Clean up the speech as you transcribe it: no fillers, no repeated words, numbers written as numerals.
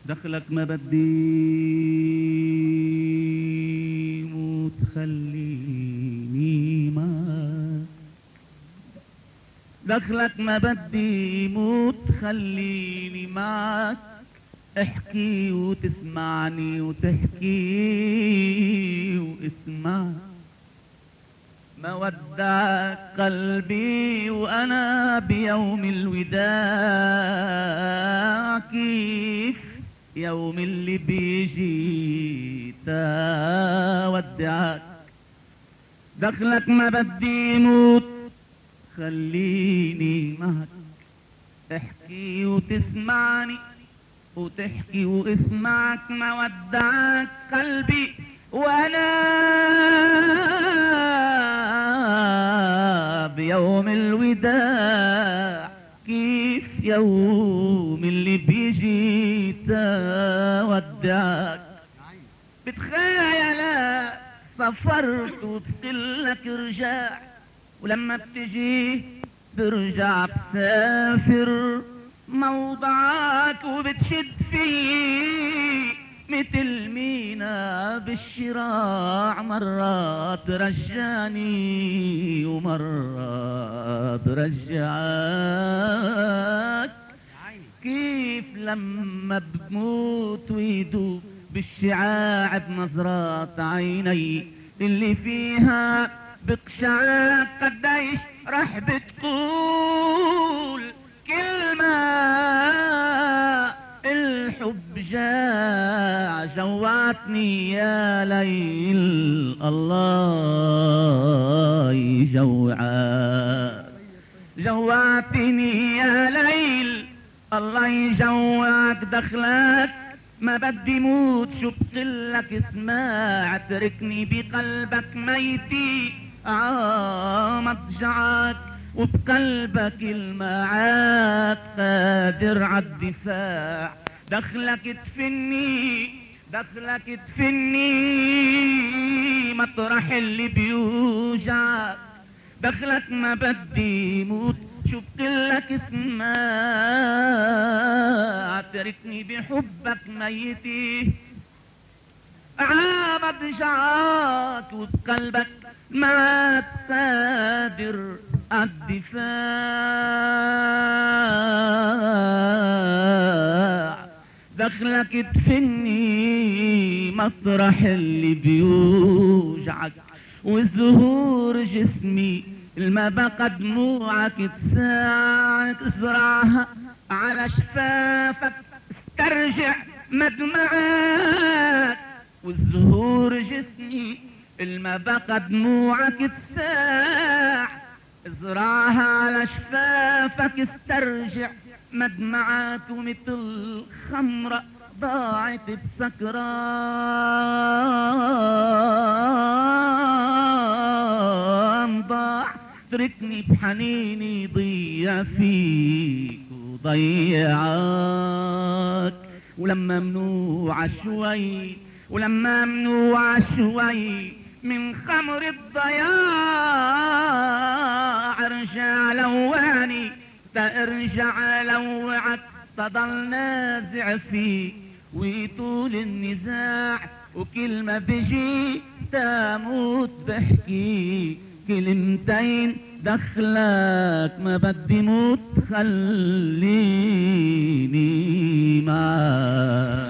دخلك ما بدي موت خليني معك، دخلك ما بدي موت خليني معك، احكي وتسمعني وتحكي واسمع، ما ودعك قلبي وانا بيوم الوداع، كيف يوم اللي بيجي تودعك، دخلك ما بدي موت خليني معك، احكي وتسمعني وتحكي واسمعك، ما ودعك قلبي وانا بيوم الوداع، كيف يوم اللي بيجي تودعك، بتخيل سافرت وبقلك رجع، ولما بتجي برجع بسافر موضعك، وبتشد فيه مثل مينا بالشراع، مرات رجعني ومرات رجعك، كيف لما بموت ويدوب بالشعاع بنظرات عيني اللي فيها بقشعك، قديش رح بتقول كلمة الحب جاع جوعتني يا ليل، الله يجوعك، جوعتني يا ليل الله يجوعك، دخلك ما بدي موت شو بقلك اسمع، اتركني بقلبك ميتي مضجعك، وبقلبك المعاد قادر عالدفاع، دخلك تفني دخلك تفني مطرح اللي بيوجعك، دخلك ما بدي موت شو بقلك اسمع، اتركني بحبك ميتي مضجعك، وبقلبك ما قادر الدفاع، دخلك تفني مطرح اللي بيوجعك، والزهور جسمي الما بقى دموعك تساعك، ازرعها على شفافك استرجع مدمعك، والزهور جسمي الما بقى دموعك تساع، ازرعها على شفافك استرجع مدمعك، ومثل خمرة ضاعت بسكران ضاع، اتركني بحنيني ضيع فيك وضيعك، ولما منوع شوي ولما منوع شوي من خمر الضياع، ارجع لواني ترجع لوعك، تضل نازع فيك ويطول النزاع، وكل ما بجي تموت بحكي كلمتين، دخلك ما بدي موت خليني معك.